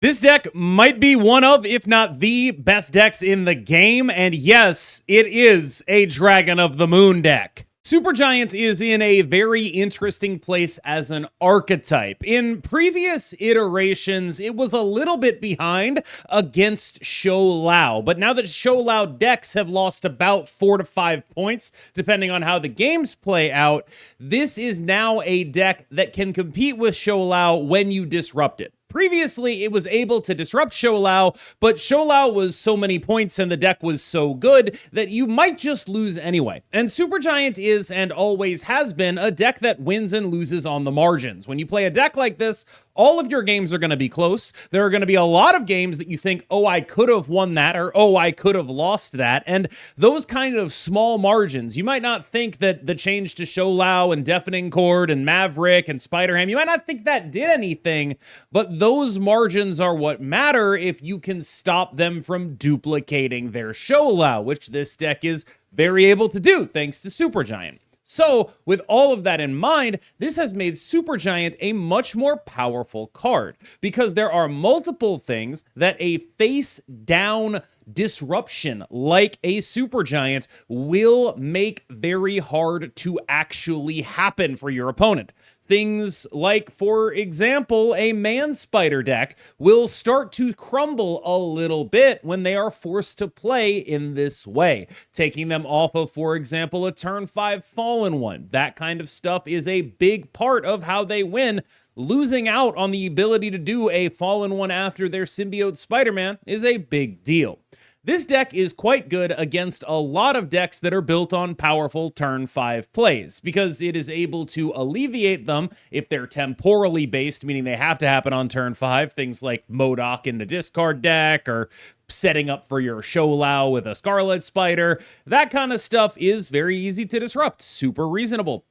This deck might be one of, if not the best decks in the game, and yes, it is a Dragon of the Moon deck. Supergiant is in a very interesting place as an archetype. In previous iterations, it was a little bit behind against Shou Lao, but now that Shou Lao decks have lost about 4 to 5 points, depending on how the games play out, this is now a deck that can compete with Shou Lao when you disrupt it. Previously, it was able to disrupt Shou Lao, but Shou Lao was so many points and the deck was so good that you might just lose anyway. And Supergiant is, and always has been, a deck that wins and loses on the margins. When you play a deck like this, all of your games are going to be close. There are going to be a lot of games that you think, oh, I could have won that, or oh, I could have lost that. And those kind of small margins, you might not think that the change to Shou Lao and Deafening Chord and Maverick and Spider-Ham, you might not think that did anything, but those margins are what matter if you can stop them from duplicating their Shou Lao, which this deck is very able to do thanks to Supergiant. So, with all of that in mind, this has made Supergiant a much more powerful card, because there are multiple things that a face-down disruption like a Supergiant will make very hard to actually happen for your opponent. Things like, for example, a Man Spider deck will start to crumble a little bit when they are forced to play in this way, taking them off of, for example, a turn 5 Fallen One. That kind of stuff is a big part of how they win. Losing out on the ability to do a Fallen One after their symbiote Spider-Man is a big deal. This deck is quite good against a lot of decks that are built on powerful turn 5 plays, because it is able to alleviate them if they're temporally based, meaning they have to happen on turn 5, things like MODOK in the discard deck, or setting up for your Shou Lao with a Scarlet Spider. That kind of stuff is very easy to disrupt, super reasonable.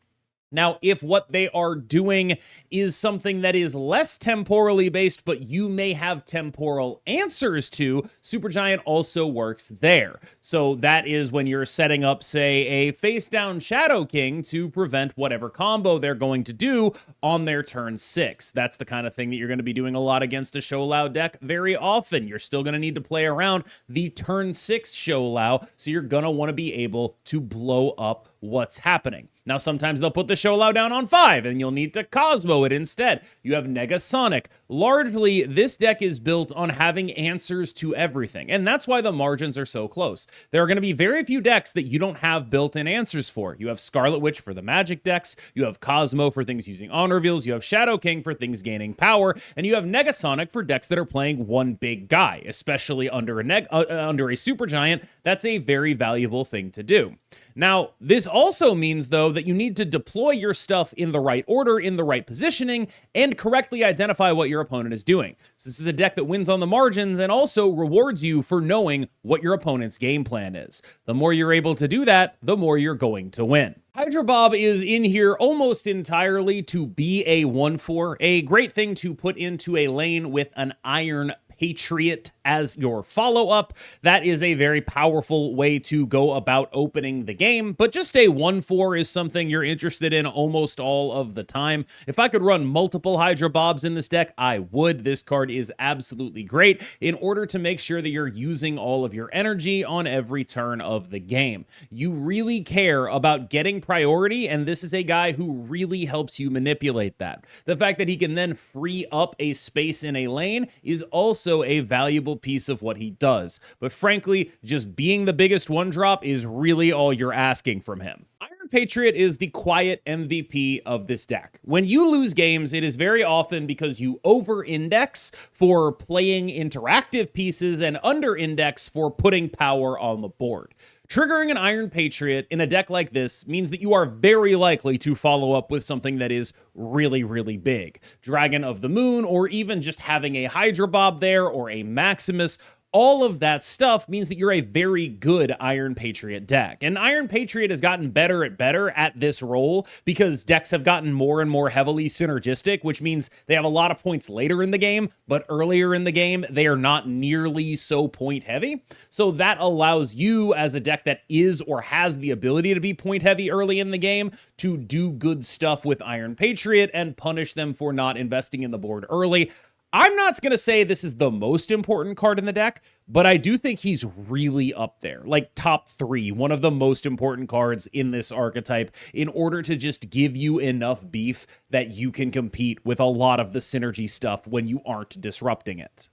Now, if what they are doing is something that is less temporally based, but you may have temporal answers to, Supergiant also works there. So that is when you're setting up, say, a face-down Shadow King to prevent whatever combo they're going to do on their turn 6. That's the kind of thing that you're going to be doing a lot against a Shou Lao deck very often. You're still going to need to play around the turn 6 Shou Lao, so you're going to want to be able to blow up what's happening. Now, sometimes they'll put the Shou Lao down on 5, and you'll need to Cosmo it instead. You have Negasonic. Largely, this deck is built on having answers to everything, and that's why the margins are so close. There are going to be very few decks that you don't have built-in answers for. You have Scarlet Witch for the Magic decks, you have Cosmo for things using Honor Reveals, you have Shadow King for things gaining power, and you have Negasonic for decks that are playing one big guy, especially under a Supergiant. That's a very valuable thing to do. Now, this also means, though, that you need to deploy your stuff in the right order, in the right positioning, and correctly identify what your opponent is doing. So this is a deck that wins on the margins and also rewards you for knowing what your opponent's game plan is. The more you're able to do that, the more you're going to win. Hydra Bob is in here almost entirely to be a 1/4, a great thing to put into a lane with an Iron Patriot as your follow-up. That is a very powerful way to go about opening the game, but just a 1/4 is something you're interested in almost all of the time. If I could run multiple Hydra Bobs in this deck, I would. This card is absolutely great in order to make sure that you're using all of your energy on every turn of the game. You really care about getting priority, and this is a guy who really helps you manipulate that. The fact that he can then free up a space in a lane is also a valuable piece of what he does. But frankly, just being the biggest one drop is really all you're asking from him. Iron Patriot is the quiet MVP of this deck. When you lose games, it is very often because you over-index for playing interactive pieces and under-index for putting power on the board. Triggering an Iron Patriot in a deck like this means that you are very likely to follow up with something that is really, really big. Dragon of the Moon, or even just having a Hydra Bob there, or a Maximus. All of that stuff means that you're a very good Iron Patriot deck. And Iron Patriot has gotten better at this role because decks have gotten more and more heavily synergistic, which means they have a lot of points later in the game, but earlier in the game, they are not nearly so point heavy. So that allows you, as a deck that is or has the ability to be point heavy early in the game, to do good stuff with Iron Patriot and punish them for not investing in the board early. I'm not going to say this is the most important card in the deck, but I do think he's really up there, like top 3, one of the most important cards in this archetype in order to just give you enough beef that you can compete with a lot of the synergy stuff when you aren't disrupting it.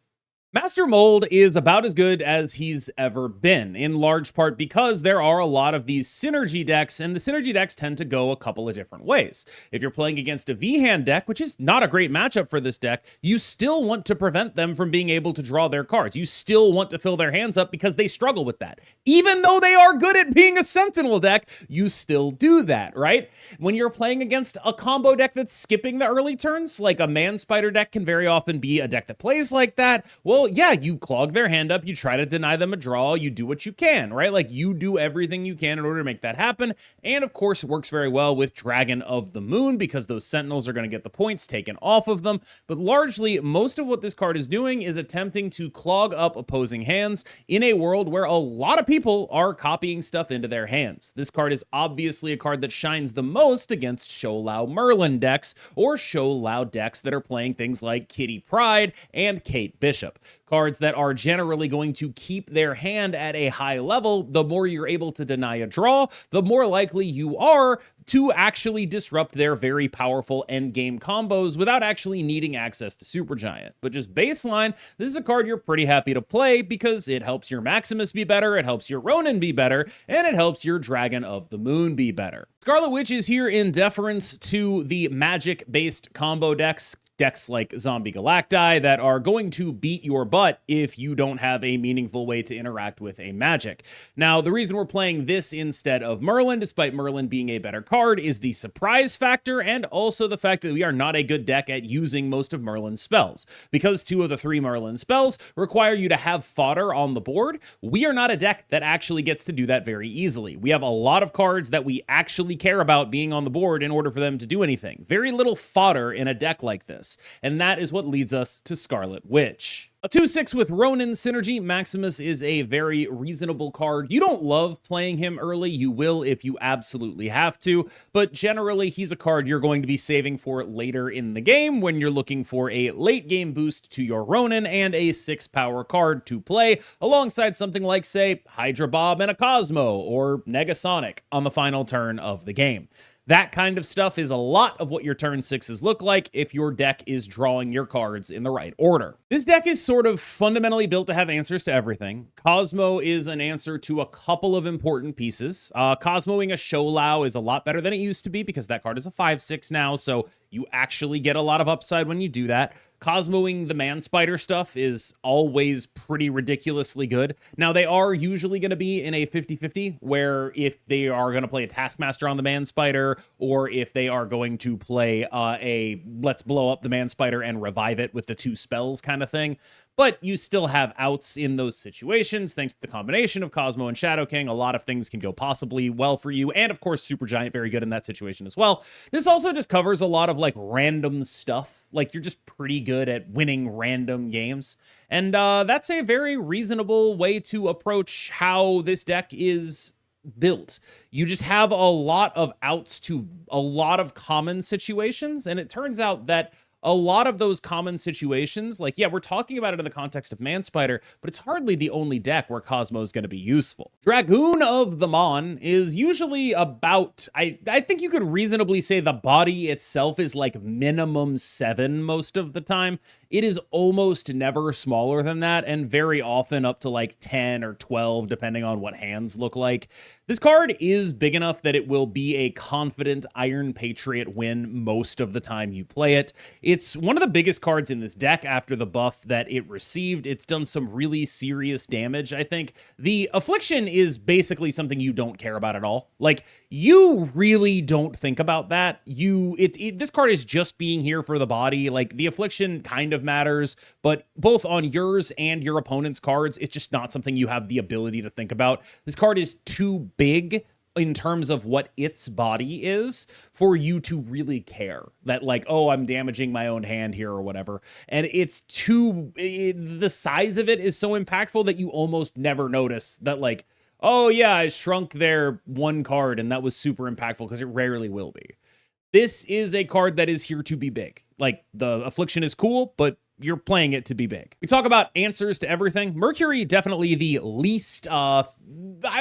Master Mold is about as good as he's ever been, in large part because there are a lot of these synergy decks, and the synergy decks tend to go a couple of different ways. If you're playing against a V-hand deck, which is not a great matchup for this deck, you still want to prevent them from being able to draw their cards. You still want to fill their hands up because they struggle with that. Even though they are good at being a Sentinel deck, you still do that, right? When you're playing against a combo deck that's skipping the early turns, like a Man Spider deck can very often be a deck that plays like that, well, yeah, you clog their hand up, you try to deny them a draw, you do what you can, right? Like, you do everything you can in order to make that happen. And of course, it works very well with Dragon of the Moon because those Sentinels are going to get the points taken off of them. But largely, most of what this card is doing is attempting to clog up opposing hands in a world where a lot of people are copying stuff into their hands. This card is obviously a card that shines the most against Show Lao Merlin decks or Show Lao decks that are playing things like Kitty Pryde and Kate Bishop. Cards that are generally going to keep their hand at a high level. The more you're able to deny a draw, the more likely you are to actually disrupt their very powerful endgame combos without actually needing access to Supergiant. But just baseline, this is a card you're pretty happy to play because it helps your Maximus be better, it helps your Ronin be better, and it helps your Dragon of the Moon be better. Scarlet Witch is here in deference to the magic-based combo decks like Zombie Galacti that are going to beat your butt if you don't have a meaningful way to interact with a magic. Now, the reason we're playing this instead of Merlin, despite Merlin being a better card, is the surprise factor and also the fact that we are not a good deck at using most of Merlin's spells. Because 2 of the 3 Merlin spells require you to have fodder on the board, we are not a deck that actually gets to do that very easily. We have a lot of cards that we actually care about being on the board in order for them to do anything. Very little fodder in a deck like this. And that is what leads us to Scarlet Witch. A 2/6 with Ronin synergy, Maximus is a very reasonable card. You don't love playing him early, you will if you absolutely have to, but generally he's a card you're going to be saving for later in the game when you're looking for a late game boost to your Ronin and a 6-power card to play alongside something like, say, Hydra Bob and a Cosmo or Negasonic on the final turn of the game. That kind of stuff is a lot of what your turn 6s look like if your deck is drawing your cards in the right order. This deck is sort of fundamentally built to have answers to everything. Cosmo is an answer to a couple of important pieces. Cosmoing a Show Lao is a lot better than it used to be because that card is a 5/6 now, so you actually get a lot of upside when you do that. Cosmoing the Man Spider stuff is always pretty ridiculously good. Now, they are usually going to be in a 50-50, where if they are going to play a Taskmaster on the Man Spider, or if they are going to play a let's blow up the Man Spider and revive it with the 2 spells kind of thing. But you still have outs in those situations. Thanks to the combination of Cosmo and Shadow King, a lot of things can go possibly well for you. And of course, Supergiant, very good in that situation as well. This also just covers a lot of like random stuff. Like, you're just pretty good at winning random games. And that's a very reasonable way to approach how this deck is built. You just have a lot of outs to a lot of common situations. And it turns out that a lot of those common situations, like, yeah, we're talking about it in the context of Man Spider, but it's hardly the only deck where Cosmo is going to be useful. Dragoon of the Mon is usually about, I think you could reasonably say the body itself is like minimum 7 most of the time. It is almost never smaller than that, and very often up to like 10 or 12, depending on what hands look like. This card is big enough that it will be a confident Iron Patriot win most of the time you play it. It's one of the biggest cards in this deck after the buff that it received. It's done some really serious damage, I think. The Affliction is basically something you don't care about at all. Like, you really don't think about that. This card is just being here for the body. Like, the Affliction kind of matters, but both on yours and your opponent's cards, it's just not something you have the ability to think about. This card is too big in terms of what its body is for you to really care that, like, oh, I'm damaging my own hand here or whatever. And the size of it is so impactful that you almost never notice that, like, oh yeah, I shrunk their 1 card and that was super impactful, because it rarely will be. This is a card that is here to be big. Like, the Affliction is cool, but you're playing it to be big. We talk about answers to everything. Mercury, definitely the least, I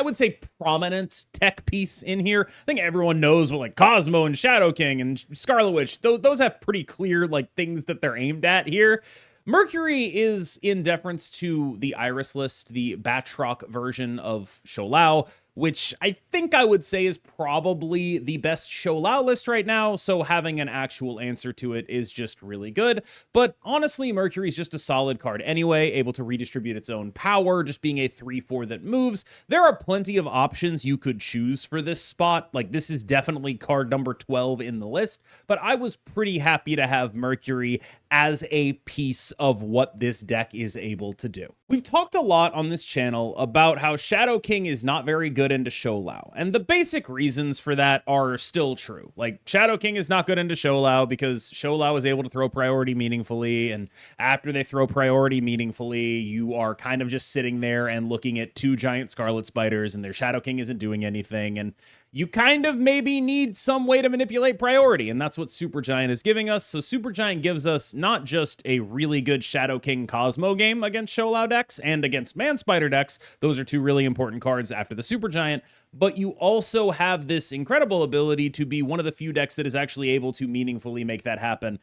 would say, prominent tech piece in here. I think everyone knows what like Cosmo and Shadow King and Scarlet Witch, those have pretty clear like things that they're aimed at here. Mercury is in deference to the Iris list, the Batroc version of Sholau, which I think I would say is probably the best Sholau list right now, so having an actual answer to it is just really good. But honestly, Mercury's just a solid card anyway, able to redistribute its own power, just being a 3/4 that moves. There are plenty of options you could choose for this spot. Like, this is definitely card number 12 in the list, but I was pretty happy to have Mercury as a piece of what this deck is able to do. We've talked a lot on this channel about how Shadow King is not very good into Sholau, and the basic reasons for that are still true. Like, Shadow King is not good into Sholau because Sholau is able to throw priority meaningfully, and after they throw priority meaningfully, you are kind of just sitting there and looking at 2 giant Scarlet Spiders, and their Shadow King isn't doing anything, and you kind of maybe need some way to manipulate priority, and that's what Supergiant is giving us. So Supergiant gives us not just a really good Shadow King Cosmo game against Sholau decks and against Man Spider decks, those are 2 really important cards after the Supergiant, but you also have this incredible ability to be one of the few decks that is actually able to meaningfully make that happen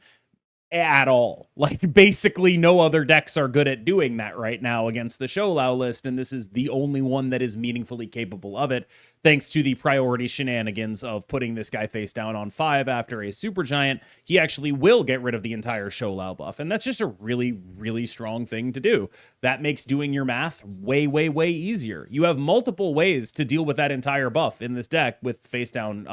at all. Like, basically no other decks are good at doing that right now against the Sholau list, and this is the only one that is meaningfully capable of it, thanks to the priority shenanigans of putting this guy face down on 5 after a Supergiant. He actually will get rid of the entire Sholau buff, and that's just a really, really strong thing to do. That makes doing your math way, way, way easier. You have multiple ways to deal with that entire buff in this deck with face down,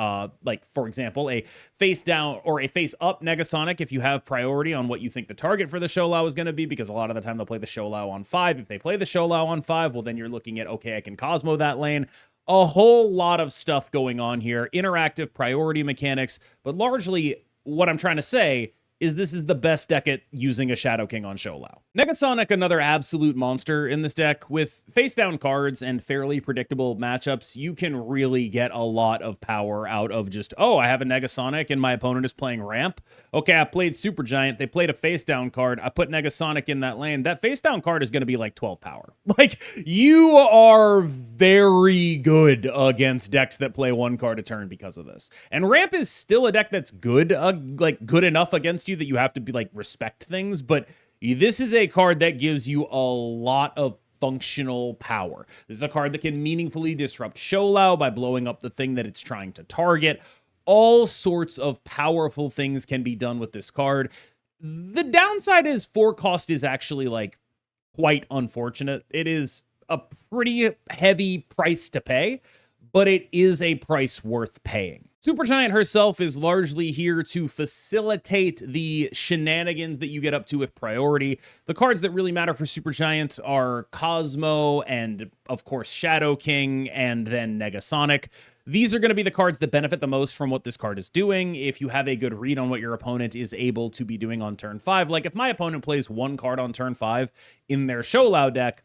like, for example, a face down or a face up Negasonic if you have priority on what you think the target for the Sholau is going to be, because a lot of the time they'll play the Sholau on 5. If they play the Sholau on 5, well, then you're looking at, okay, I can Cosmo that lane. A whole lot of stuff going on here, interactive priority mechanics, but largely what I'm trying to say is this is the best deck at using a Shadow King on Sholau. Negasonic, another absolute monster in this deck. With face-down cards and fairly predictable matchups, you can really get a lot of power out of just, oh, I have a Negasonic and my opponent is playing ramp. Okay, I played Supergiant. They played a face-down card. I put Negasonic in that lane. That face-down card is going to be like 12 power. Like, you are very good against decks that play 1 card a turn because of this. And ramp is still a deck that's good, like good enough against you that you have to be like respect things, but this is a card that gives you a lot of functional power. This is a card that can meaningfully disrupt Sholau by blowing up the thing that it's trying to target. All sorts of powerful things can be done with this card. The downside is 4 cost is actually like quite unfortunate. It is a pretty heavy price to pay, but it is a price worth paying. Supergiant herself is largely here to facilitate the shenanigans that you get up to with priority. The cards that really matter for Supergiant are Cosmo and, of course, Shadow King and then Negasonic. These are going to be the cards that benefit the most from what this card is doing. If you have a good read on what your opponent is able to be doing on turn 5, like if my opponent plays 1 card on turn 5 in their Sholau deck,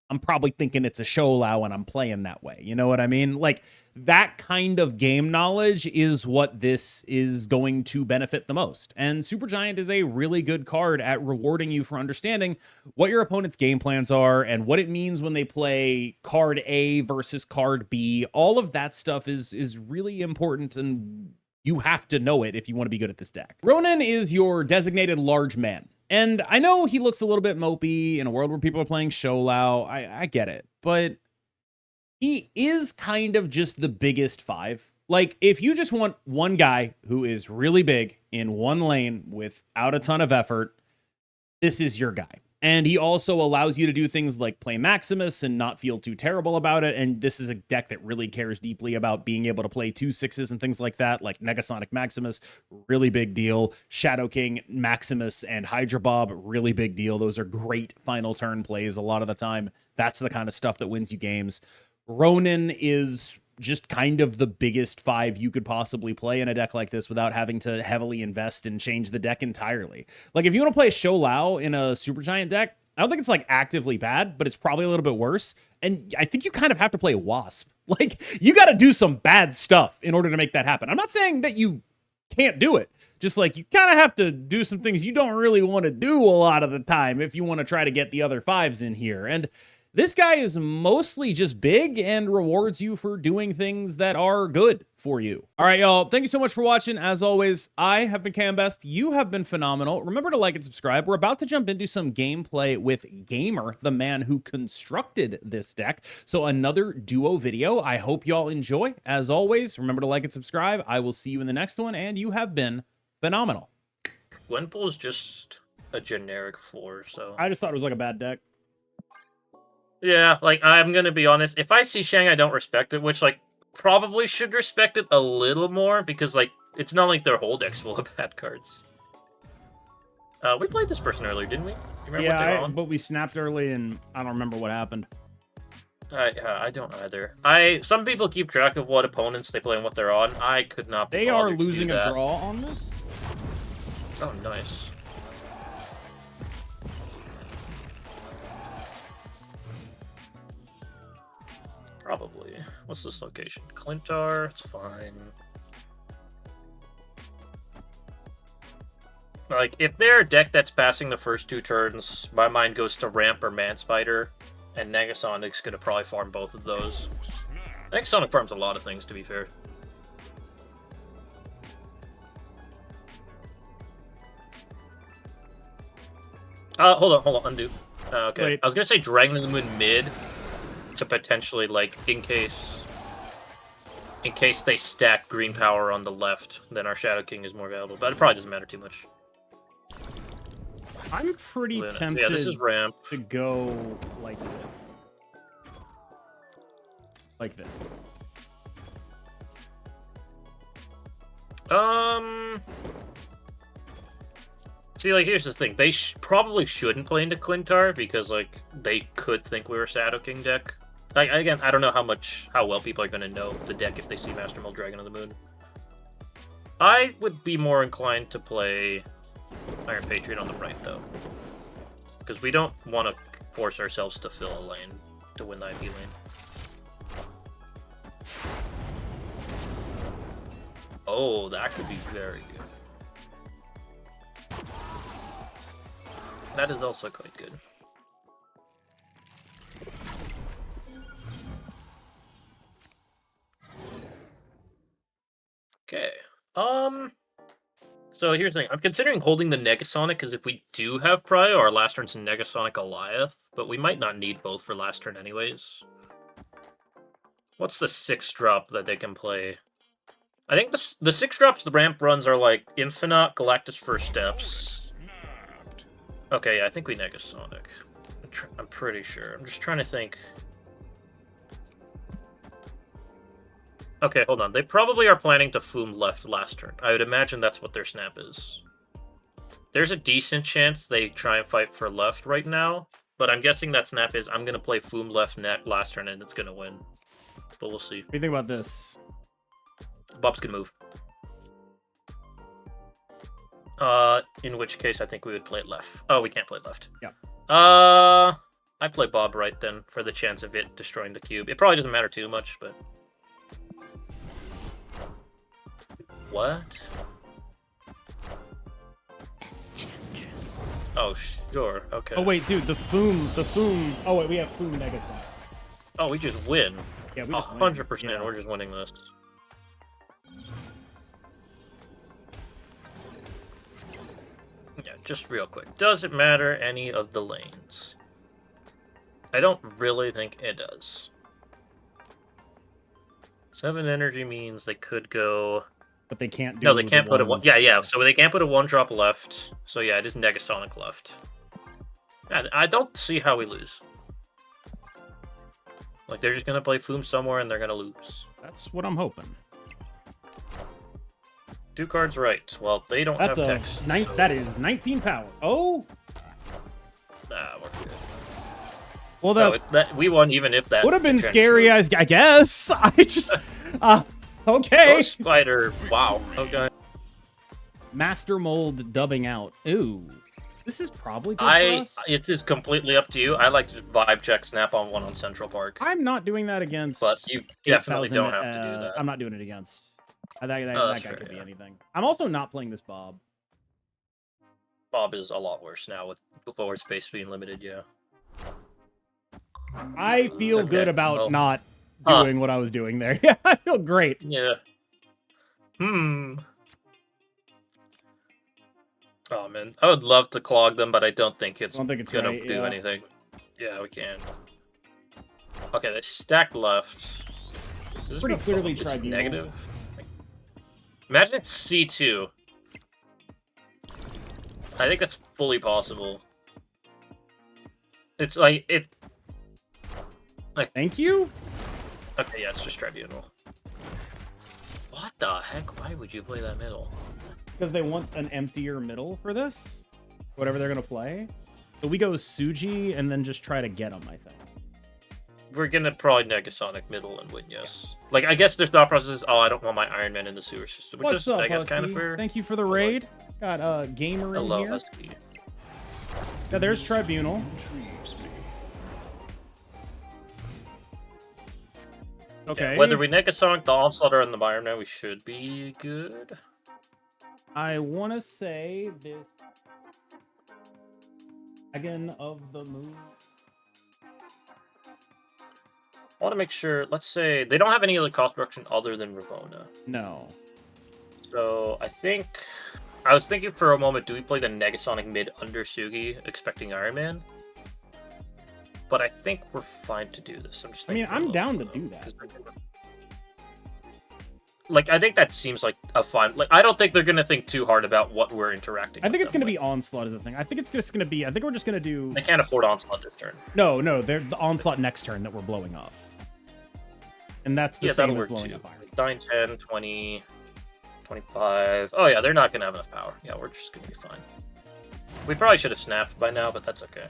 I'm probably thinking it's a Sholau and I'm playing that way. You know what I mean? Like, that kind of game knowledge is what this is going to benefit the most. And Supergiant is a really good card at rewarding you for understanding what your opponent's game plans are and what it means when they play card A versus card B. All of that stuff is really important, and you have to know it if you want to be good at this deck. Ronan is your designated large man. And I know he looks a little bit mopey in a world where people are playing Sholau. I get it. But he is kind of just the biggest 5. Like, if you just want one guy who is really big in one lane without a ton of effort, this is your guy. And he also allows you to do things like play Maximus and not feel too terrible about it. And this is a deck that really cares deeply about being able to play 2 6s and things like that, like Negasonic Maximus, really big deal. Shadow King, Maximus, and Hydra Bob, really big deal. Those are great final turn plays a lot of the time. That's the kind of stuff that wins you games. Ronan is just kind of the biggest 5 you could possibly play in a deck like this without having to heavily invest and change the deck entirely. Like, if you want to play Sholau in a Supergiant deck, I don't think it's like actively bad, but it's probably a little bit worse. And I think you kind of have to play Wasp. Like, you got to do some bad stuff in order to make that happen. I'm not saying that you can't do it. just like you kind of have to do some things you don't really want to do a lot of the time if you want to try to get the other 5s in here. And this guy is mostly just big and rewards you for doing things that are good for you. All right, y'all. Thank you so much for watching. As always, I have been KMBest. You have been phenomenal. Remember to like and subscribe. We're about to jump into some gameplay with Gamer, the man who constructed this deck. So another duo video. I hope y'all enjoy. As always, remember to like and subscribe. I will see you in the next one, and you have been phenomenal. Gwenpool is just a generic 4, so... I just thought it was like a bad deck. Yeah, like, I'm gonna be honest. If I see Shang, I don't respect it, which, like, probably should respect it a little more, because, like, it's not like their whole deck's full of bad cards. We played this person earlier, didn't we? You remember what they were on? But we snapped early, and I don't remember what happened. I don't either. Some people keep track of what opponents they play and what they're on. I could not be They are bothered to losing do a that. draw on this? Oh, nice. Probably. What's this location? Clintar? It's fine. Like, if they're a deck that's passing the first 2 turns, my mind goes to Ramp or Manspider, and Negasonic's gonna probably farm both of those. Negasonic farms a lot of things, to be fair. Hold on, undo. Okay. Wait. I was gonna say Dragon of the Moon mid, to potentially, like, in case they stack green power on the left, then our Shadow King is more valuable. But it probably doesn't matter too much. I'm pretty tempted yeah, this is Ramp. to go like this. Like this. See, like, here's the thing. They probably shouldn't play into Clintar, because, like, they could think we were a Shadow King deck. Like, again, I don't know how well people are going to know the deck if they see Master Mold Dragon of the Moon. I would be more inclined to play Iron Patriot on the right, though. Because we don't want to force ourselves to fill a lane to win the IV lane. Oh, that could be very good. That is also quite good. Okay. So here's the thing. I'm considering holding the Negasonic, because if we do have Prio, our last turn's Negasonic Goliath, but we might not need both for last turn anyways. What's the 6-drop that they can play? I think the 6-drops the ramp runs are like Infinite, Galactus First Steps. Okay, yeah, I think we Negasonic. I'm pretty sure. I'm just trying to think. Okay, hold on. They probably are planning to Foom left last turn. I would imagine that's what their snap is. There's a decent chance they try and fight for left right now, but I'm guessing that snap is I'm going to play Foom left net last turn and it's going to win. But we'll see. What do you think about this? Bob's going to move. In which case I think we would play it left. Oh, we can't play it left. Yeah. I play Bob right then for the chance of it destroying the cube. It probably doesn't matter too much, but... What? Oh, sure. Okay. Oh, wait, dude, the Foom. Oh, wait, we have Foom Negasonic. Oh, we just win. Yeah, we just win. 100%. Yeah. We're just winning this. Yeah, just real quick. Does it matter any of the lanes? I don't really think it does. 7 energy means they could go... But they can't do No, they can't the put a ones. one. Yeah. So they can't put a 1-drop left. So yeah, it is Negasonic left. I don't see how we lose. Like, they're just gonna play Foom somewhere and they're gonna lose. That's what I'm hoping. 2 cards right. Well, they don't That's have a text. So... That is 19 power. Oh. Nah, we're good. Well, that we won even if that would have been scary. I guess. I just. Okay. Ghost Spider. Wow. Okay. Master Mold dubbing out. Ooh. This is probably good for us. It is completely up to you. I like to vibe check snap on one on Central Park. I'm not doing that against. But you definitely 8,000, don't have to do that. I'm not doing it against That guy could be anything. I'm also not playing this Bob. Bob is a lot worse now with forward space being limited, yeah. I feel good about not doing what I was doing there. Yeah, I feel great. Yeah. Oh, man. I would love to clog them, but I don't think it's gonna do anything. Yeah, we can. Okay, they stacked left. This is pretty clearly Tribunal. Negative. Imagine it's C2. I think that's fully possible. It's like it. Like, thank you. Okay, yeah, it's just Tribunal. What the heck? Why would you play that middle? Because they want an emptier middle for this, whatever they're gonna play. So we go Suji and then just try to get them. I think we're gonna probably Negasonic middle and win. Yes. Like I guess their thought process is, oh, I don't want my Iron Man in the sewer system, which is I guess kind of fair. Thank you for the raid. Got Gamer in here. Husky. Yeah, there's Tribunal. Okay. Yeah, whether we Negasonic the Onslaught or in the Iron Man, we should be good. I want to say this Dragon of the Moon. I want to make sure, let's say, they don't have any other cost reduction other than Ravona. No. So, I was thinking for a moment, do we play the Negasonic mid under Sugi, expecting Iron Man? But I think we're fine to do this. I'm down to do that. Like, I think that seems like a fine... Like, I don't think they're going to think too hard about what we're interacting with. I think it's going to be Onslaught is the thing. I think it's just going to be... I think we're just going to do... They can't afford Onslaught this turn. No, they're the Onslaught next turn that we're blowing up. And that's the same as blowing up Iron. 9, 10, 20, 25... Oh, yeah, they're not going to have enough power. Yeah, we're just going to be fine. We probably should have snapped by now, but that's okay.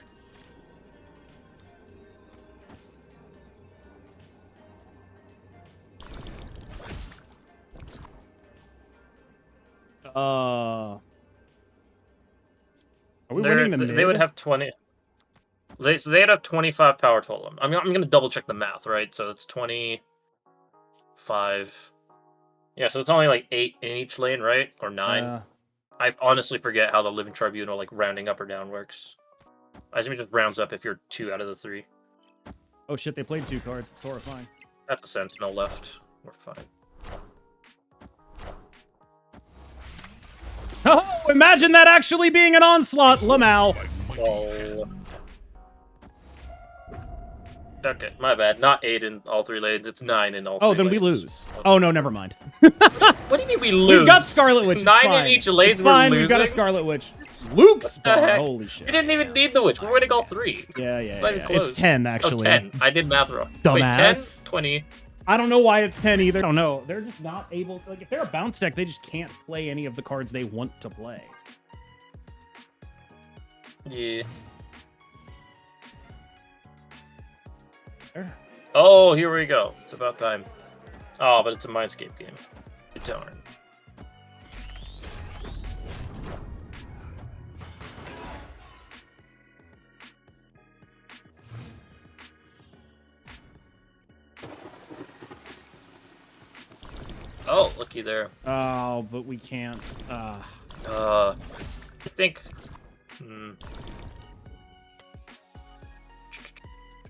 Are we winning the mid? They would have 20. So they'd have 25 power total. I'm going to double check the math, right? So it's 25. Yeah, so it's only like 8 in each lane, right? Or 9. I honestly forget how the Living Tribunal, like, rounding up or down works. I assume it just rounds up if you're 2 out of the 3. Oh shit, they played 2 cards. It's horrifying. That's a Sentinel left. We're fine. Oh, imagine that actually being an Onslaught, Lamau. Oh. Okay, my bad. Not 8 in all 3 lanes. It's 9 in all 3 Oh, then lanes. we lose. Oh, no, never mind. What do you mean we lose? We've got Scarlet Witch. 9 in each lane. It's fine. We've got a Scarlet Witch. Luke's bar. Holy shit. We didn't even need the Witch. We're winning all 3. Yeah. It's 10, actually. Oh, 10. I did math wrong. Dumbass. Wait, 10, 20. I don't know why it's 10 either. I don't know. They're just not able... Like, if they're a bounce deck, they just can't play any of the cards they want to play. Yeah. Oh, here we go. It's about time. Oh, but it's a Mindscape game. Darn. Oh, looky there. Oh, but we can't. I think...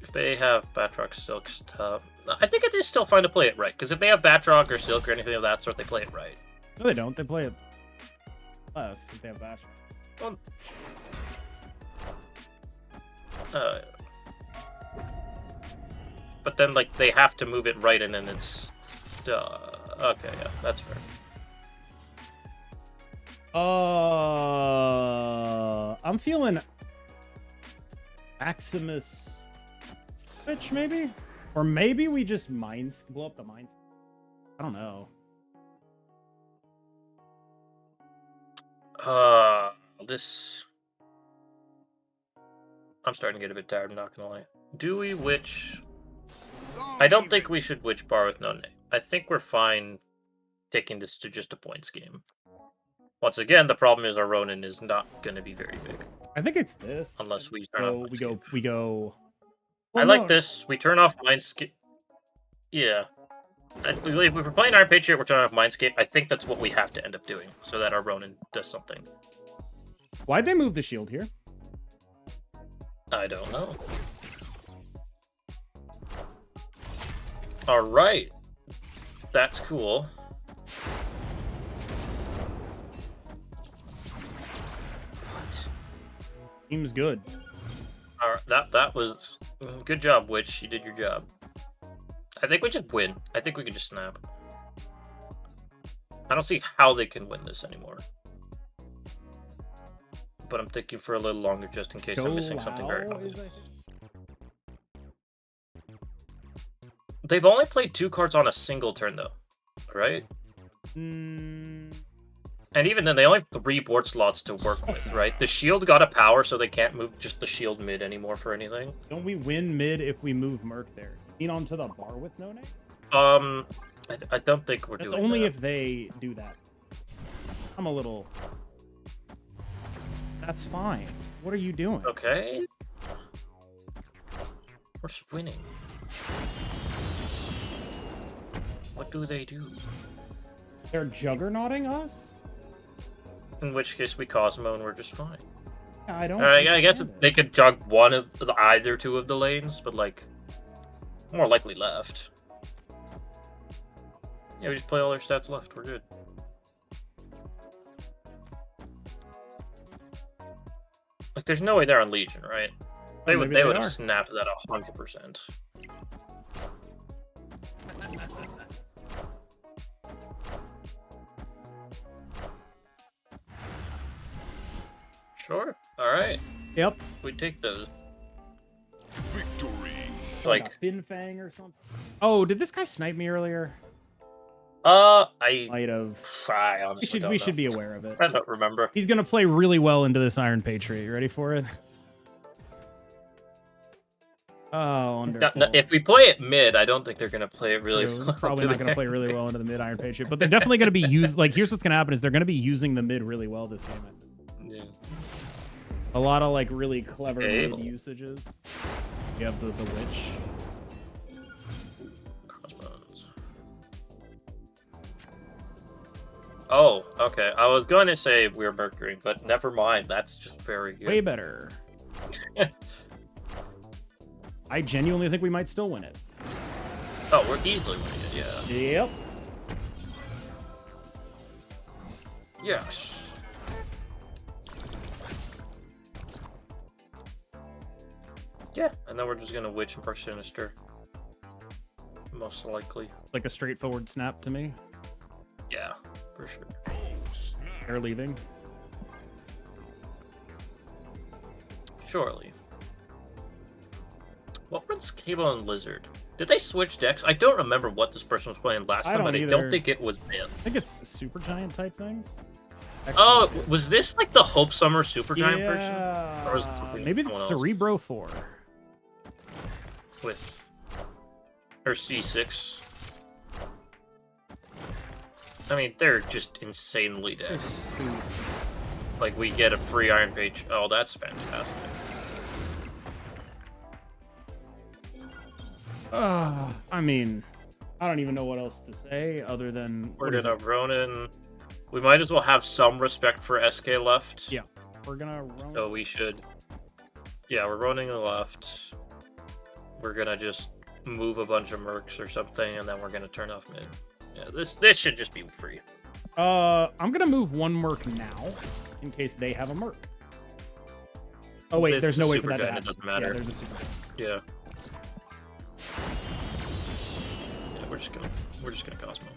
If they have Batroc, Silk, stuff... I think it is still fine to play it right, because if they have Batroc or Silk or anything of that sort, they play it right. No, they don't. They play it left if they have Batroc. Well, but then, like, they have to move it right, and then it's... okay, yeah, that's fair. I'm feeling Maximus Switch, maybe? Or maybe we just blow up the mines. I don't know. This... I'm starting to get a bit tired, I'm not gonna lie. Do we witch... I don't think we should witch bar with no name. I think we're fine taking this to just a points game. Once again, the problem is our Ronin is not going to be very big. I think it's this. Unless we turn off we go. Well, I like this. We turn off Mindscape. Yeah. If we're playing Iron Patriot, we're trying to have Mindscape. I think that's what we have to end up doing, so that our Ronin does something. Why'd they move the shield here? I don't know. All right, that's cool. Seems good. All right, that was good job, Witch. You did your job. I think we just win. I think we can just snap. I don't see how they can win this anymore. But I'm thinking for a little longer just in case I'm missing something very obvious. They've only played 2 cards on a single turn, though. Right? Mm. And even then, they only have 3 board slots to work with, right? The shield got a power, so they can't move just the shield mid anymore for anything. Don't we win mid if we move Merc there? Lean onto the bar with no name? I don't think we're doing that. That's only if they do that. I'm a little... That's fine. What are you doing? Okay. We're winning. What do they do? They're juggernauting us? In which case we Cosmo and we're just fine. I don't. I guess they could jug one of either 2 of the lanes, but like more likely left. Yeah, we just play all our stats left. We're good. Like, there's no way they're on Legion, right? They would have snapped that 100%. Sure. All right. Yep. We take those. Victory. Like Fin Fang or something. Oh, did this guy snipe me earlier? I Might have. I honestly We should be aware of it. I don't remember. He's gonna play really well into this Iron Patriot. You ready for it? Oh, wonderful. If we play it mid, I don't think they're gonna play it really well. Probably not gonna play really well into the mid Iron Patriot, but they're definitely gonna be used. Like, here's what's gonna happen: is they're gonna be using the mid really well this game. Yeah. A lot of like really clever Hey. mid usages. You have the witch. Crossbones. Oh, okay. I was going to say we were Mercury, but never mind. That's just very good. Way better. I genuinely think we might still win it. Oh, we're easily winning it, yeah. Yep. Yes. Yeah, and then we're just gonna witch for Sinister. Most likely. Like a straightforward snap to me. Yeah, for sure. They're leaving. Surely. What runs Cable and Lizard? Did they switch decks? I don't remember what this person was playing last time, but I don't think it was them. I think it's Supergiant type things. Oh, Excellent. was this like the Hope Summer Supergiant person? Yeah. Or was it something Maybe it's else? Cerebro 4. With or C6. I mean, they're just insanely dead. Like, we get a free Iron Page. Oh, that's fantastic. I mean, I don't even know what else to say other than We're gonna Ronin. We might as well have some respect for SK left. Yeah, we're gonna Ronin. So we should. Yeah, we're running the left. We're gonna just move a bunch of mercs or something, and then we're gonna turn off mid. Yeah, this should just be free. I'm gonna move one merc now, in case they have a merc. Oh wait, there's no way for that to happen. It doesn't matter. Yeah, there's a super. Yeah. Yeah, we're just gonna Cosmo.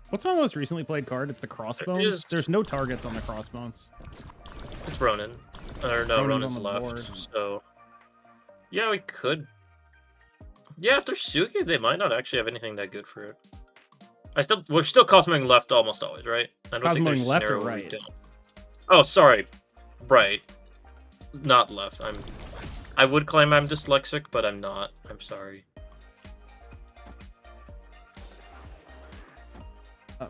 What's my most recently played card? It's the Crossbones. There's no targets on the Crossbones. It's Ronin. Or no, Ronin's Ronin's on the left. board. So yeah, we could. Yeah, if they're Suki, they might not actually have anything that good for it. We're still Cosmoing left almost always, right? I don't think there's Cosmoing a left or scenario where we right? don't. Oh, sorry. Right. Not left. I would claim I'm dyslexic, but I'm not. I'm sorry. Oh.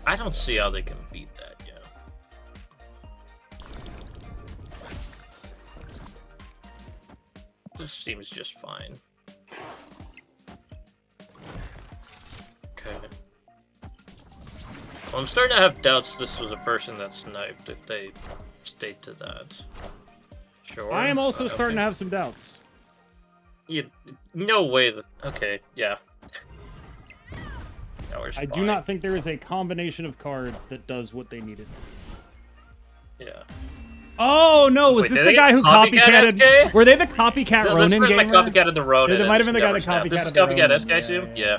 I don't see how they can beat that yet. This seems just fine. Okay. Well, I'm starting to have doubts this was a person that sniped if they stayed to that. Sure. I am also starting to have some doubts. No way that... Okay, yeah. I do not think there is a combination of cards that does what they needed. Yeah. Oh no! Was Wait, this did the they guy who copycat copycatted? SK? Were they the copycat No, Ronin this gamer? might copycatted the Ronin. It might have been the guy that This copycatted is the copycat Ronin. SK, I assume? Yeah.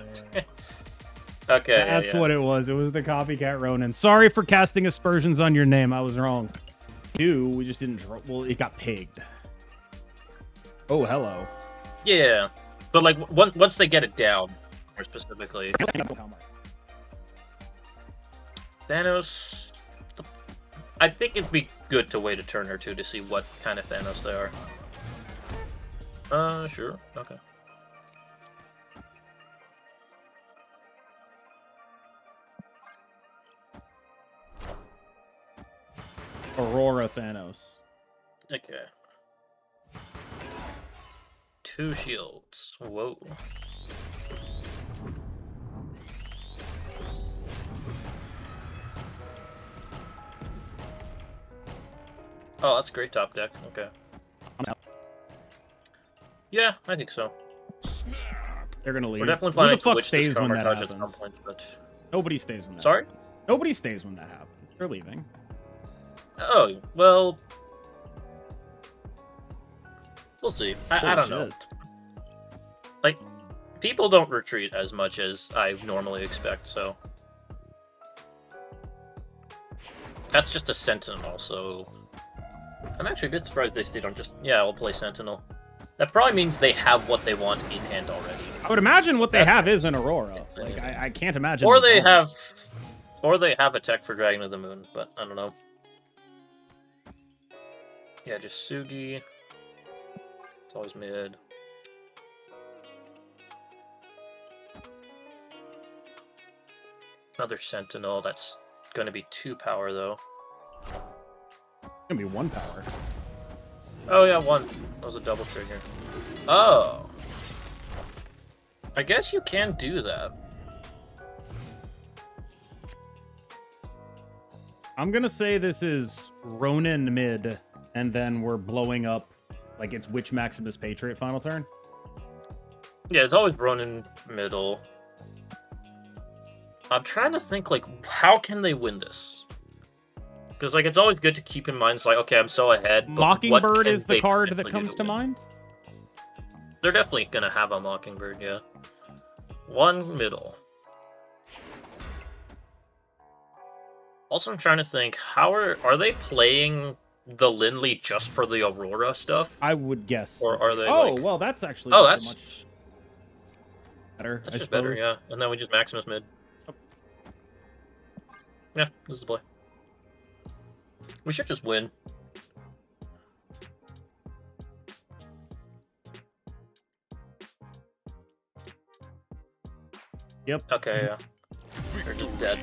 Okay, That's yeah. what it was. It was the copycat Ronin. Sorry for casting aspersions on your name. I was wrong. We just didn't draw. Well, it got pigged. Oh, hello. Yeah. But, like, once they get it down, more specifically. Thanos... I think it'd be good to wait a turn or two to see what kind of Thanos they are. Sure. Okay. Aurora Thanos. Okay. 2 shields. Whoa. Oh, that's great top deck. Okay. Yeah, I think so. They're gonna leave. We're definitely Who planning the fuck to stays when that at some happens? point, but... Nobody stays when that Sorry? happens. Nobody stays when that happens. They're leaving. Oh, well... We'll see. I don't know. Bullshit. Like, people don't retreat as much as I normally expect, so... That's just a Sentinel, so... I'm actually a bit surprised they stayed on just... Yeah, we'll play Sentinel. That probably means they have what they want in hand already. I would imagine what they have is an Aurora. Like, I can't imagine. Or they don't. have... Or they have a tech for Dragon of the Moon, but I don't know. Yeah, just Sugi. It's always mid. Another Sentinel. That's gonna be 2 power, though. It's gonna be 1 power. Oh, yeah, 1. That was a double trigger. Oh. I guess you can do that. I'm gonna say this is Ronin mid, and then we're blowing up, like it's Witch Maximus Patriot final turn. Yeah, it's always Ronin middle. I'm trying to think, like, how can they win this? Because, like, it's always good to keep in mind, it's like, okay, I'm so ahead. But Mockingbird is the card that comes to mind. They're definitely gonna have a Mockingbird, yeah. 1 middle. Also, I'm trying to think, how are they playing the Lindley just for the Aurora stuff? I would guess. Or are they? Oh, like... well, that's actually. Oh, just that's much better. That's I just suppose. better, yeah. And then we just Maximus mid. Oh. Yeah, this is the play. We should just win. Yep. Okay, yeah. They're just dead.